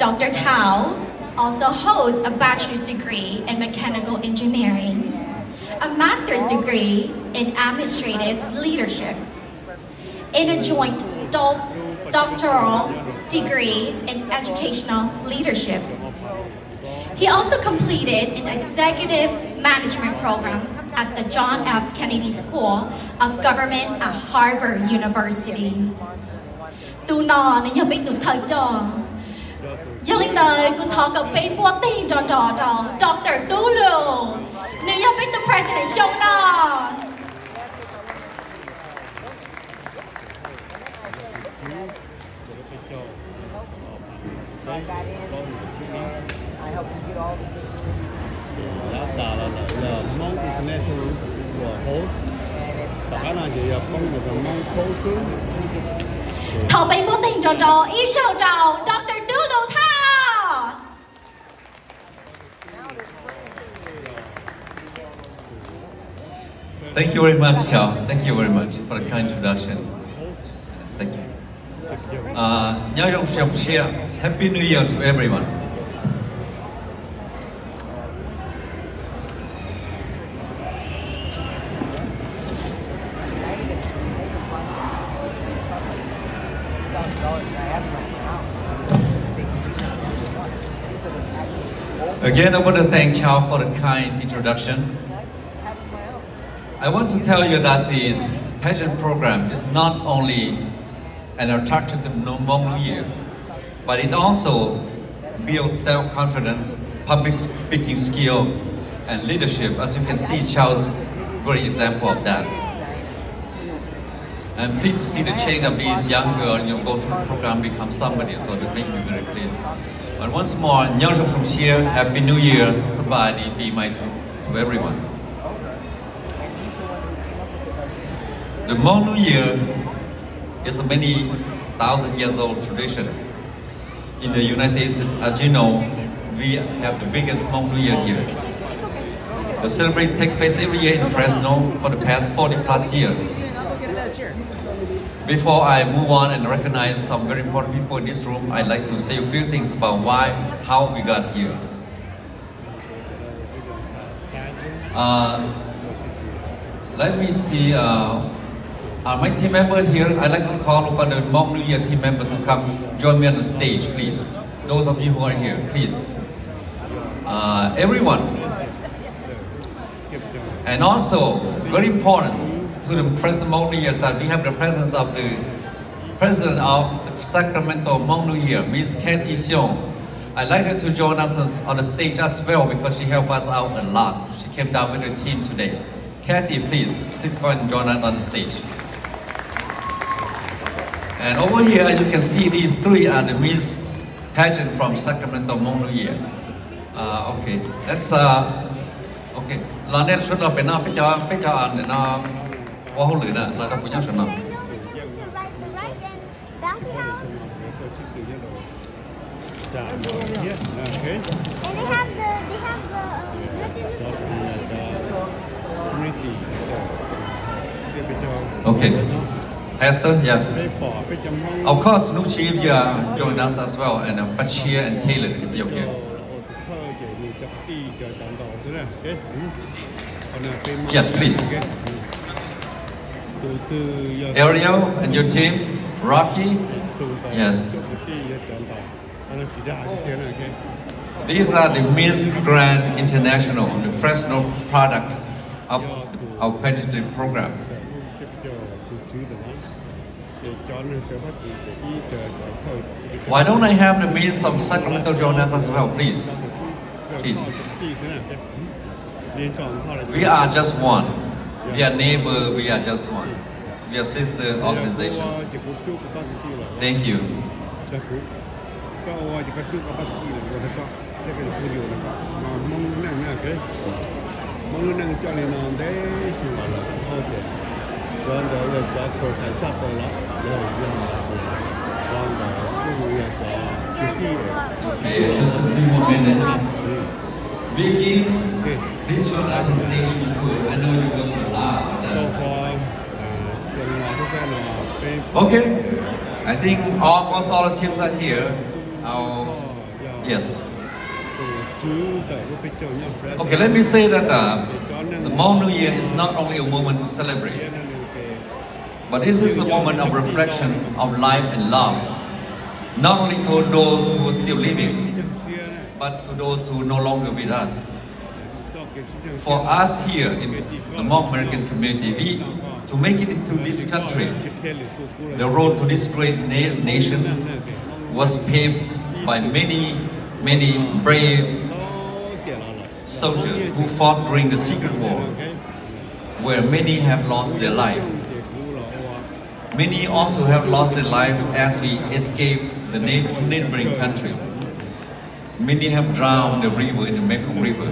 Dr. Thao also holds a bachelor's degree in mechanical engineering, a master's degree in administrative leadership, and a joint doctoral degree in educational leadership. He also completed an executive management program at the John F. Kennedy School of Government at Harvard University. Tu nò này giờ biết tụi thầy cho. Giờ lên tới cô thọ cậu biết bố tiền cho Dr. Tu Lu. Này giờ biết tụi president show nò. I hope you get all the là Hmong International của host và cái này thì không được Hmong culture. Thọ biết bố tiền cho ý chào Dr. Tu Lu Thao. Thank you very much, Chao. Thank you very much for the kind introduction. Thank you. Nhớ trong shop share. Happy New Year to everyone. Again, I want to thank Chao for the kind introduction. I want to tell you that this pageant program is not only an attractive Hmong New Year, but it also builds self-confidence, public speaking skill, and leadership. As you can see, Chao's great example of that. I'm pleased to see the change of these young girls, go through the program, become somebody, so it makes me very pleased. But once more, from here, Happy New Year, Sabadi, be my to everyone. The Hmong New Year is a many thousand years old tradition. In the United States, as you know, we have the biggest Hmong New Year here. The celebration takes place every year in Fresno for the past 40 plus years. Before I move on and recognize some very important people in this room, I'd like to say a few things about how we got here. Let me see. My team member here, I'd like to call upon the Hmong New Year team member to come join me on the stage, please. Those of you who are here, please. Everyone. And also, very important to the Fresno Hmong New Year is that we have the presence of the president of the Sacramento Hmong New Year, Ms. Kathy Xiong. I'd like her to join us on the stage as well because she helped us out a lot. She came down with her team today. Kathy, please go and join us on the stage. And over here, as you can see, these three are the Miss Pageant from Sacramento Hmong New Year. Okay, that's okay. Lần này xuất là bên nào bây giờ anh nó qua hôn lửa nè, là đâu cũng nhớ xuất nào. Okay. Esther, yes. Of course, Nuchi, if you are joining us as well, and Bashir and Taylor, if you're here. Yes, please. Ariel and your team, Rocky. Yes. These are the Miss Grand International, the Fresno products of our pageantry program. Why don't I have the Miss of Sacramento join us as well, please? Please. We are just one. We are neighbor, we are just one. We are sister organization. Thank you. Okay, just a few more minutes. Vicky, please join us on stage. I know you're going to laugh. Okay, I think almost all the teams are here. Our Yes. 主的會比較有 fresh Okay, let me say that the Hmong New Year is not only a moment to celebrate, but this is a moment of reflection of life and love, not only to those who are still living, but to those who are no longer with us. For us here in the Hmong American community, to make it into this country, the road to this great nation was paved by many brave soldiers who fought during the Secret War, where many have lost their life. Many also have lost their life as we escape the neighboring country. Many have drowned the river in the Mekong River.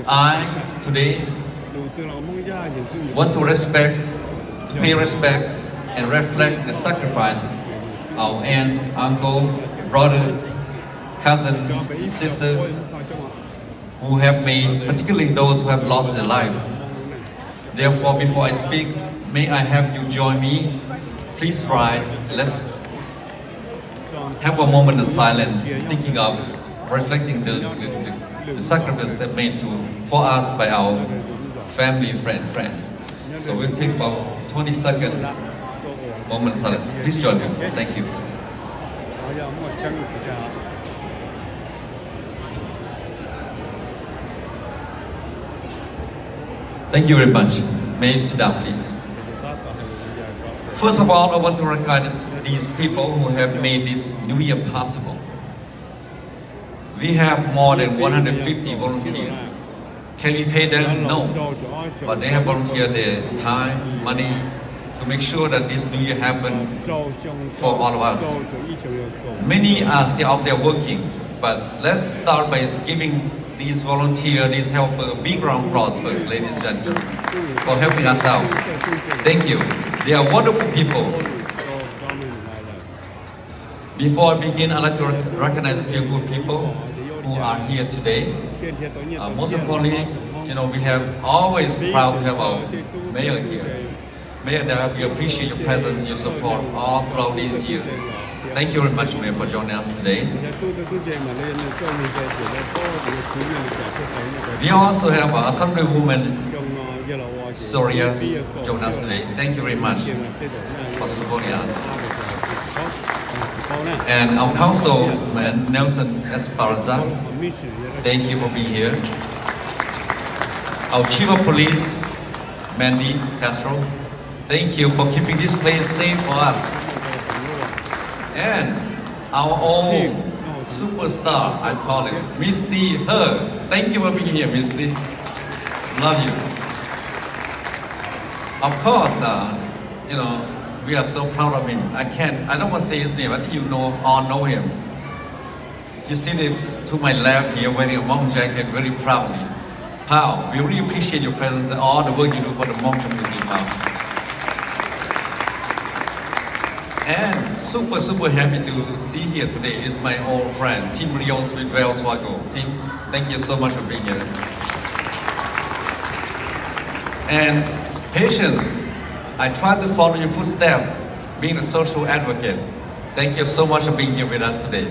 I today want to pay respect and reflect the sacrifices our aunts, uncle, brother, cousins, sisters who have made, particularly those who have lost their life. Therefore, before I speak, may I have you join me? Please rise. Let's have a moment of silence, thinking of reflecting the sacrifice that made for us by our family, friends. So we'll take about 20 seconds, moment of silence. Please join me. Thank you. Thank you very much. May you sit down, please. First of all, I want to recognize these people who have made this New Year possible. We have more than 150 volunteers. Can we pay them? No. But they have volunteered their time, money, to make sure that this New Year happens for all of us. Many are still out there working, but let's start by giving these volunteers, these helpers, a big round of applause first, ladies and gentlemen, for helping us out. Thank you. They are wonderful people. Before I begin, I'd like to recognize a few good people who are here today. Most importantly, we have always proud to have our mayor here. Mayor, we appreciate your presence, your support all throughout these years. Thank you very much, Mayor, for joining us today. We also have Assemblywoman Soria joining us today. Thank you very much for supporting us. And our Councilman Nelson Esparza, thank you for being here. Our Chief of Police, Mandy Castro, thank you for keeping this place safe for us. And our own superstar, I call it, Misty Her. Thank you for being here, Misty. Love you. Of course, we are so proud of him. I don't want to say his name. I think you all know him. He's sitting to my left here wearing a Hmong jacket very proudly. Pao, we really appreciate your presence and all the work you do for the Hmong community, Pao. And super happy to see here today is my old friend, Tim Rios with Wells Fargo. Tim, thank you so much for being here. And Patience, I tried to follow your footsteps, being a social advocate. Thank you so much for being here with us today.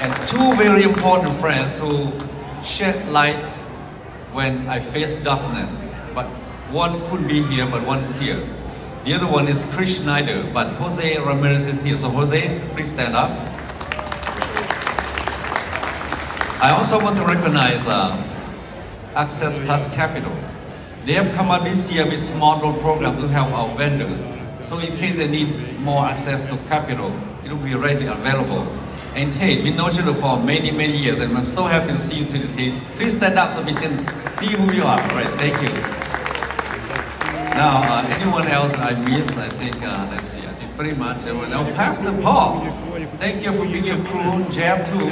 And two very important friends who shed light when I faced darkness. But one couldn't be here, but one is here. The other one is Chris Schneider, but Jose Ramirez is here. So Jose, please stand up. I also want to recognize Access Plus Capital. They have come up this year with small loan program to help our vendors. So in case they need more access to capital, it will be readily available. And Tate, we know you for many years, and I'm so happy to see you to this day. Please stand up so we can see who you are. All right, thank you. Now, anyone else I missed? I think, let's see, I think pretty much everyone else. Pastor Paul, thank you for being a crew, Jab too.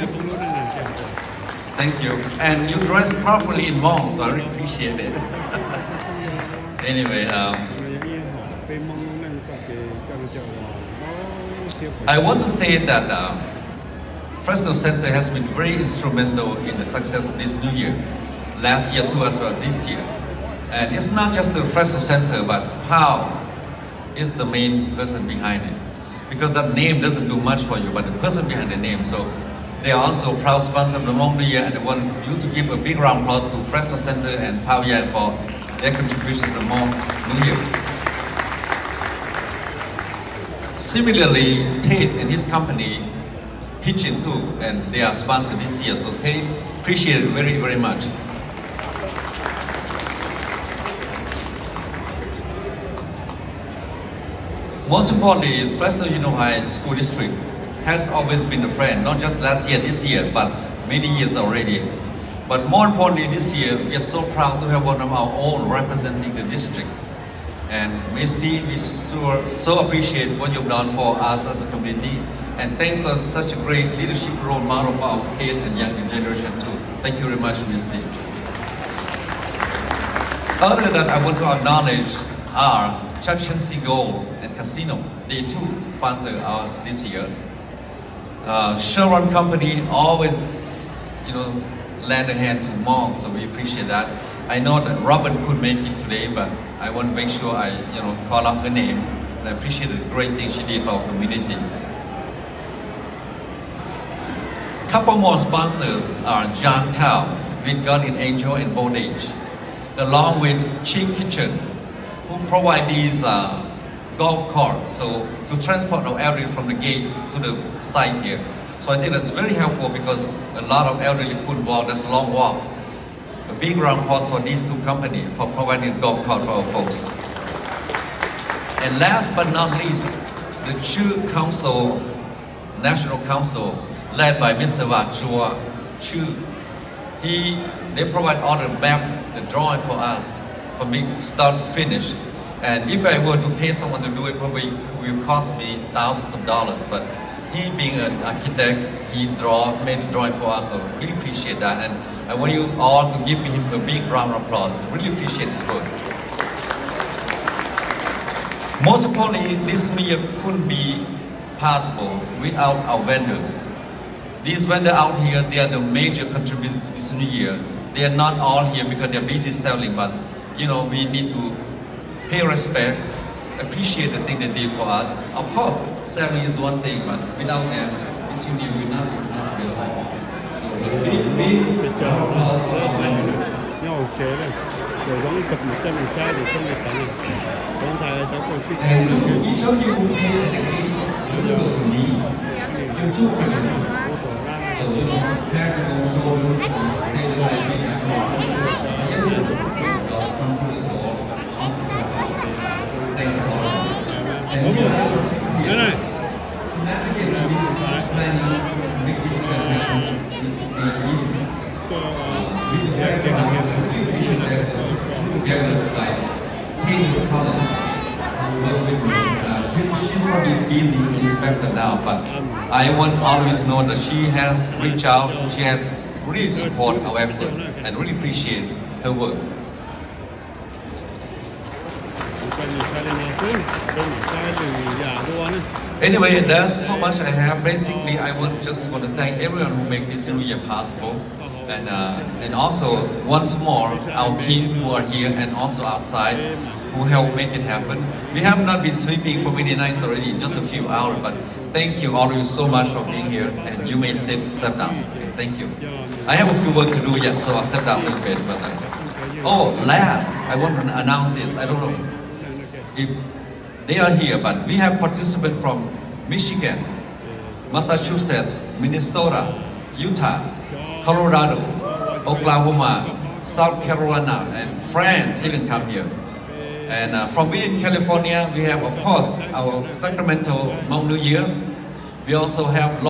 Thank you. And you dress properly in Hmong, so I really appreciate it. Anyway, I want to say that Fresno Center has been very instrumental in the success of this new year. Last year too as well, this year. And it's not just the Fresno Center, but Pao is the main person behind it. because that name doesn't do much for you, but the person behind the name. So they are also proud sponsor of the Hmong New Year, and I want you to give a big round of applause to Fresno Center and Pao Yan for their contribution to the Hmong New Year. Similarly, Tate and his company Hitchin too, and they are sponsored this year. So Tate, appreciate it very, very much. Most importantly, Fresno High School District has always been a friend, not just last year, this year, but many years already. But more importantly, this year, we are so proud to have one of our own representing the district. And Ms. T, we so appreciate what you've done for us as a community. And thanks for such a great leadership role model for our kids and younger generation too. Thank you very much, Ms. T. Other than that, I want to acknowledge our Church Gold and Casino. They too sponsor us this year. Chevron Company always, lend a hand to Hmong, so we appreciate that. I know that Robert couldn't make it today, but I want to make sure I, call up her name, and I appreciate the great thing she did for our community. Couple more sponsors are Lue Thao with Guardian Angel and Bodage, along with Chick Kitchen, who provide these golf carts, so to transport our elderly from the gate to the site here. So I think that's very helpful because a lot of elderly couldn't walk, that's a long walk. A big round of applause for these two companies for providing golf cart for our folks. And last but not least, the Chu Council, National Council, led by Mr. Wat Chua Chu. They provide all the map, the drawing for us, from start to finish. And if I were to pay someone to do it, probably will cost me thousands of dollars. But he being an architect, he made the drawing for us, so really appreciate that. And I want you all to give him a big round of applause. I really appreciate his work. Most importantly, this New Year couldn't be possible without our vendors. These vendors out here, they are the major contributors this New Year. They are not all here because they're busy selling, but we need to pay respect, appreciate the thing they did for us. Of course, selling is one thing, but without them, this New Year will not be possible at all. So big round of applause for our vendors. And to each of you who came and agreed to work with me, you too contribute. So have your own shoulders and say that I did my job. Come to the door, answer the call. Thank you all. And we are able to succeed to navigate this planning to make this happen easy. With the fact that we have a vision that together like Tate Collins, who work with me. She's probably easy to inspect her now, but I want all of you to know that she has reached out, she has really support our effort and really appreciate her work. Anyway, there's so much I have. Basically, I just want to thank everyone who made this New Year possible. And also, once more, our team who are here and also outside who helped make it happen. We have not been sleeping for many nights already, just a few hours, but thank you all of you so much for being here, and you may step down. Thank you. I have a few work to do yet, so I'll step down a little bit. But last, I want to announce this. I don't know if they are here, but we have participants from Michigan, Massachusetts, Minnesota, Utah, Colorado, Oklahoma, South Carolina, and France even come here. And from within California, we have, of course, our Sacramento Hmong New Year. We also have